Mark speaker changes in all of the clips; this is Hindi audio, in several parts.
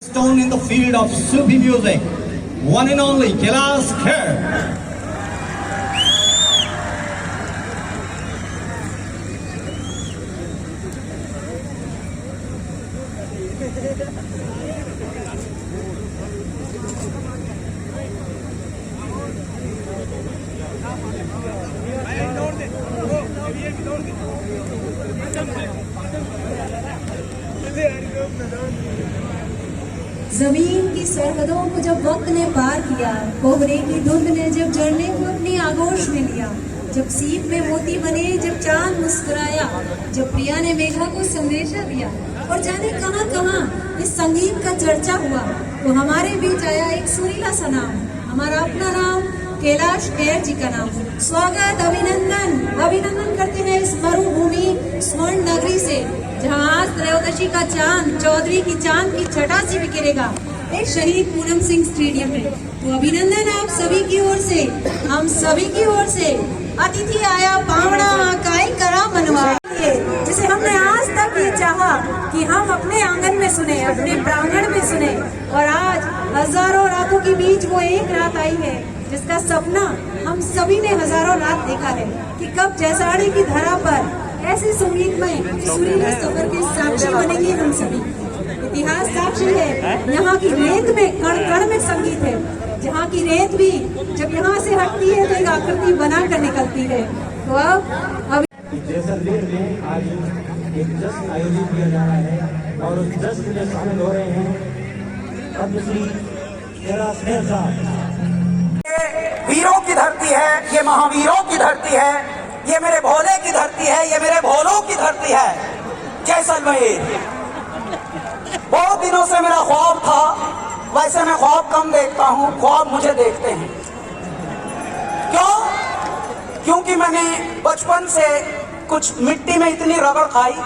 Speaker 1: Stone in the field of Sufi music, one and only Kailash Kher.
Speaker 2: जमीन की सरहदों को जब वक्त ने पार किया, कोहरे की धुंध ने जब झरने को अपनी आगोश में लिया, जब सीप में मोती बने, जब चांद मुस्कुराया, जब प्रिया ने मेघा को संदेशा दिया और जाने कहां कहां इस संगीत का चर्चा हुआ, तो हमारे बीच आया एक सुरीला सा नाम, हमारा अपना नाम कैलाश खेर जी का नाम। स्वागत, अभिनंदन अभिनंदन करते हैं इस मरुभूमि स्वर्ण नगरी से, जहां आज त्रयोदशी का चांद चौधरी की चांद की छटा से बिखरेगा एक शहीद पूनम सिंह स्टेडियम में। तो अभिनंदन आप सभी की ओर से, हम सभी की ओर से। अतिथि आया पावड़ा काई करा मनवा, जिसे हमने आज तक ये चाहा कि हम अपने आंगन में सुने, अपने प्रांगण में सुने, और आज हजारों रातों के बीच वो एक रात आई है जिसका सपना हम सभी ने हजारों रात देखा है कि कब जैसाड़ी की धरा पर ऐसे संगीतमय सुरीले सफर के साक्षी बनेंगे हम सभी। इतिहास साक्षी है, यहाँ की रेत में कण कण में संगीत है, जहाँ की रेत भी जब यहाँ से हटती है तो एक आकृति बना कर निकलती है। तो अब
Speaker 3: जैसलमेर में आज एक जश्न आयोजित किया जा रहा है और उस जश्न में शामिल हो रहे हैं पद्मश्री कैलाश खेर साहब।
Speaker 4: वीरों की धरती है, ये महावीरों की धरती है, ये मेरे भोले की धरती है, ये मेरे भोलों की धरती है जैसलमेर। बहुत दिनों से मेरा ख्वाब था, वैसे मैं ख्वाब कम देखता हूँ, ख्वाब मुझे देखते हैं। क्यों? क्योंकि मैंने बचपन से कुछ मिट्टी में इतनी रगड़ खाई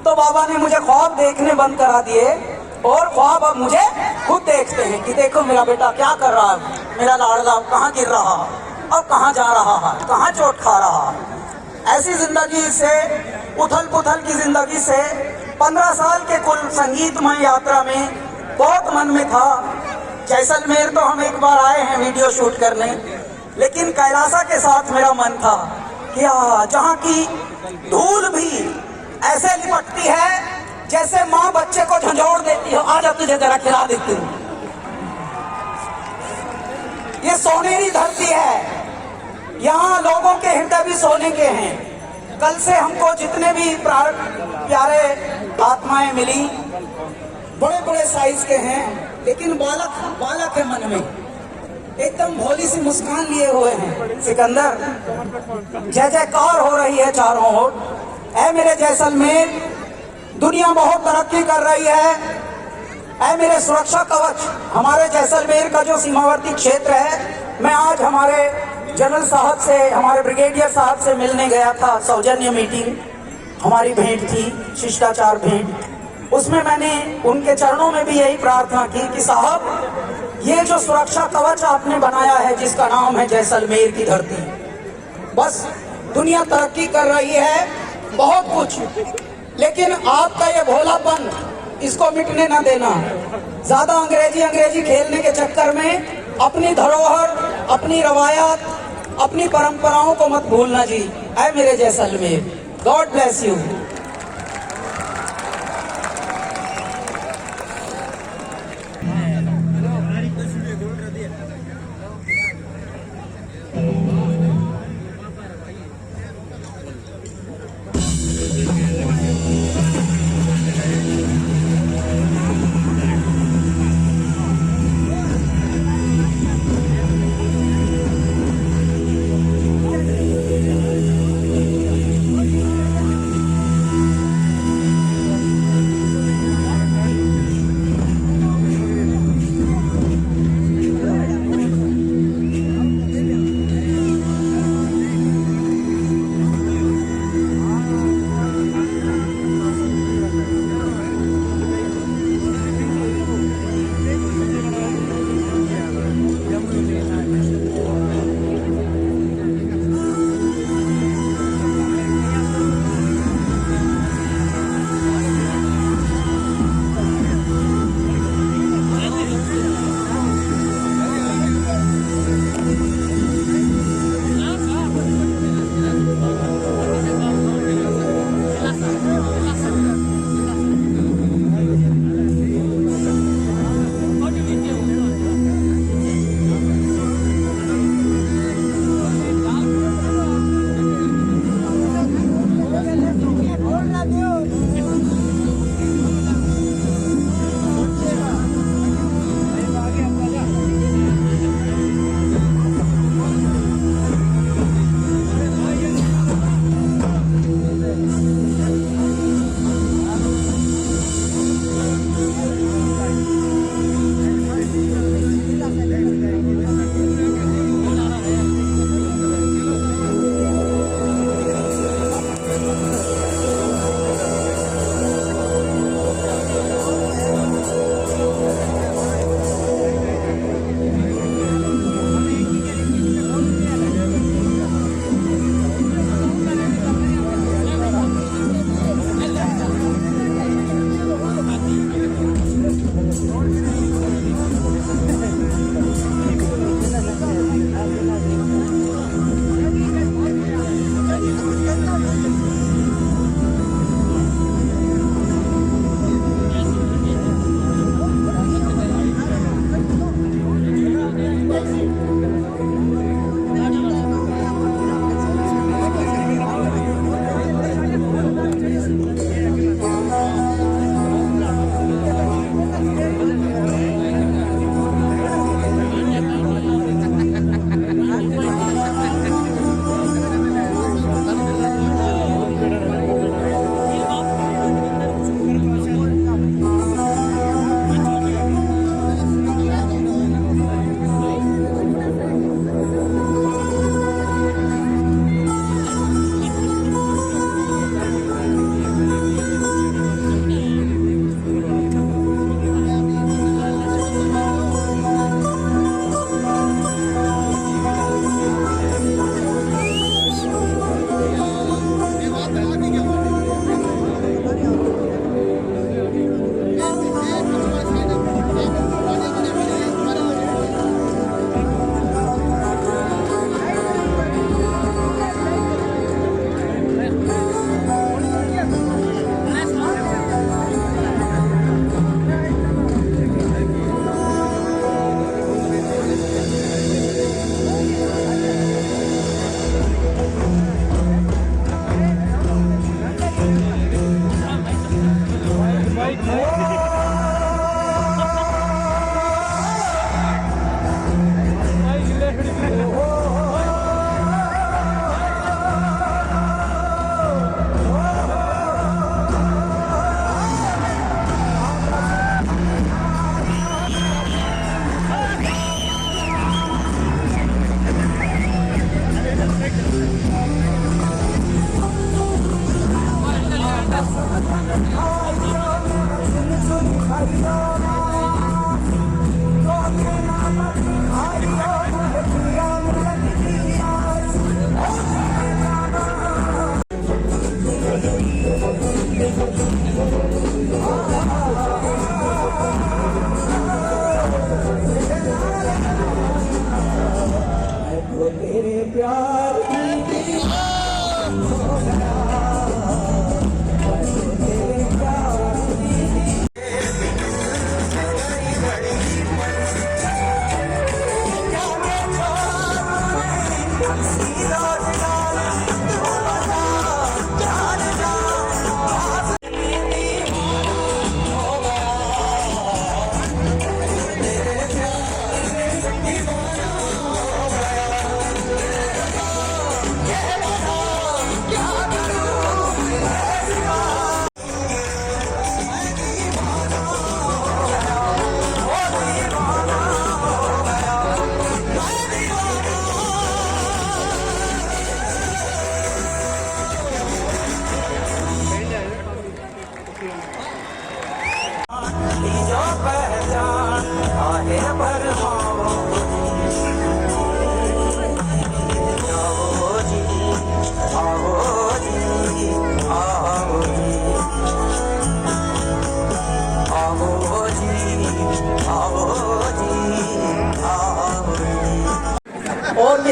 Speaker 4: तो बाबा ने मुझे ख्वाब देखने बंद करा दिए, और ख्वाब अब मुझे खुद देखते हैं कि देखो मेरा बेटा क्या कर रहा है, मेरा लाडला कहाँ गिर रहा है, अब कहाँ जा रहा है, कहाँ चोट खा रहा है। ऐसी जिंदगी से, उथल पुथल की जिंदगी से 15 साल के कुल संगीतमय यात्रा में बहुत मन में था। जैसलमेर तो हम एक बार आए हैं वीडियो शूट करने, लेकिन कैलाशा के साथ मेरा मन था कि जहाँ की धूल भी ऐसे लिपटती है जैसे माँ बच्चे को झंझोड़ देती है, आजा तुझे जरा खिला देती हूँ। ये सोनेरी धरती है, यहाँ लोगों के हृदय भी सोने के हैं। कल से हमको जितने भी प्यारे आत्माएं मिली, बड़े बड़े साइज के हैं, लेकिन बालक है मन में, एकदम भोली सी मुस्कान लिए हुए हैं। सिकंदर, जय जयकार हो रही है चारों ओर। ऐ मेरे जैसलमेर, दुनिया बहुत तरक्की कर रही है। ऐ मेरे सुरक्षा कवच, हमारे जैसलमेर का जो सीमावर्ती क्षेत्र है, मैं आज हमारे जनरल साहब से, हमारे ब्रिगेडियर साहब से मिलने गया था। सौजन्य मीटिंग हमारी भेंट थी, शिष्टाचार भेंट। उसमें मैंने उनके चरणों में भी यही प्रार्थना की कि साहब, ये जो सुरक्षा कवच आपने बनाया है जिसका नाम है जैसलमेर की धरती, बस दुनिया तरक्की कर रही है बहुत कुछ, लेकिन आपका ये भोलापन इसको मिटने न देना। ज्यादा अंग्रेजी खेलने के चक्कर में अपनी धरोहर, अपनी रवायत, अपनी परंपराओं को मत भूलना जी। ऐ मेरे जैसलमेर, गॉड ब्लेस यू।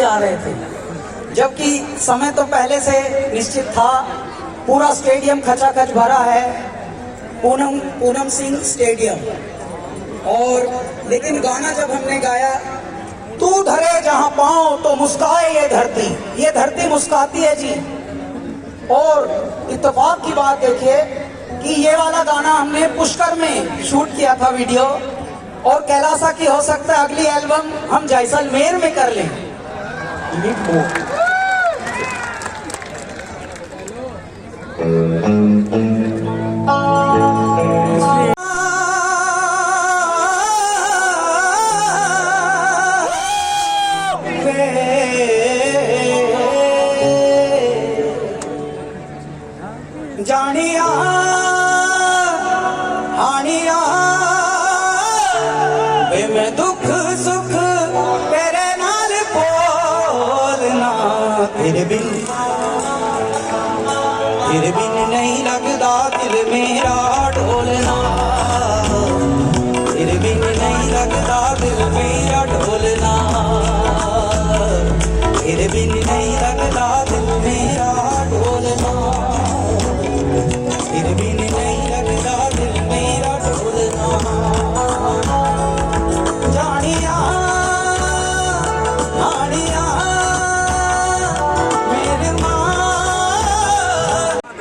Speaker 4: जा रहे थे, जबकि समय तो पहले से निश्चित था। पूरा स्टेडियम खचाखच भरा है, पूनम सिंह स्टेडियम। और लेकिन गाना जब हमने गाया, तू धरे जहां पाँव तो मुस्काए ये धरती मुस्काती है जी। और इत्तेफाक की बात देखिए कि ये वाला गाना हमने पुष्कर में शूट किया था वीडियो, और कैलासा की हो सकता है अगली एल्बम हम जैसलमेर में कर लें। जानिया हानिया वे मैं दुख सुख तेरे नाल बोलना, तेरे बिन नहीं लगदा दिल मेरा ढोलना, तेरे बिन नहीं लगदा दिल मेरा ढोलना, तेरे बिन नहीं लगदा दिल मेरा ढोलना, तेरे बिन नहीं लगदा दिल मेरा ढोलना। जानिया हानिया मेरे माँ।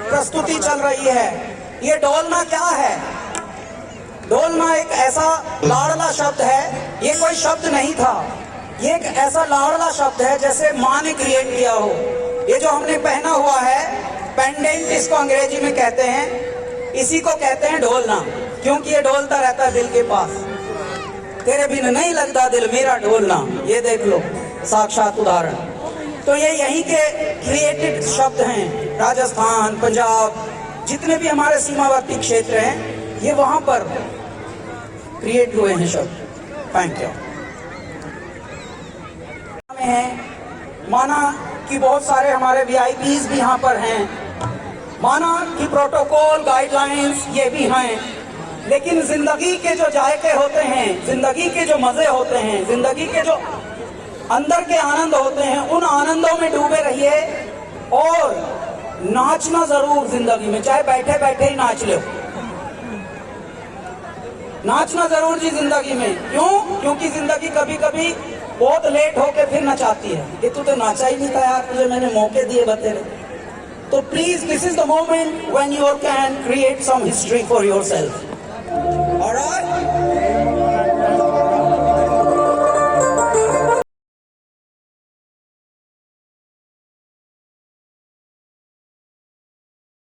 Speaker 4: प्रस्तुति चल रही है। ये ढोलना क्या है? ढोलना एक ऐसा लाड़ला शब्द है, ये कोई शब्द नहीं था, ये एक ऐसा लाड़ला शब्द है जैसे माँ ने क्रिएट किया हो। ये जो हमने पहना हुआ है पेंडेंट, इसको अंग्रेजी में कहते हैं, इसी को कहते हैं ढोलना, क्योंकि ये ढोलता रहता है दिल के पास। तेरे बिन नहीं लगता दिल मेरा ढोलना, ये देख लो साक्षात उदाहरण। तो ये यहीं के क्रिएटेड शब्द हैं। राजस्थान, पंजाब, जितने भी हमारे सीमावर्ती क्षेत्र हैं, ये वहां पर क्रिएट हुए हैं शब्द। Thank you. माना कि बहुत सारे हमारे वीआईपीज भी यहाँ पर हैं, माना कि प्रोटोकॉल गाइडलाइंस ये भी हैं, लेकिन जिंदगी के जो जायके होते हैं, जिंदगी के जो मजे होते हैं, जिंदगी के जो अंदर के आनंद होते हैं, उन आनंदों में डूबे रहिए और नाचना जरूर जिंदगी में, चाहे बैठे बैठे ही नाच लो, नाचना जरूर जी जिंदगी में। क्यों? क्योंकि जिंदगी कभी कभी बहुत लेट होके फिर नचाती है। ये तू तो नाचा ही नहीं था यार, तुझे मैंने मौके दिए बतेरे। तो please, this is the moment when you can create some history for yourself. Alright?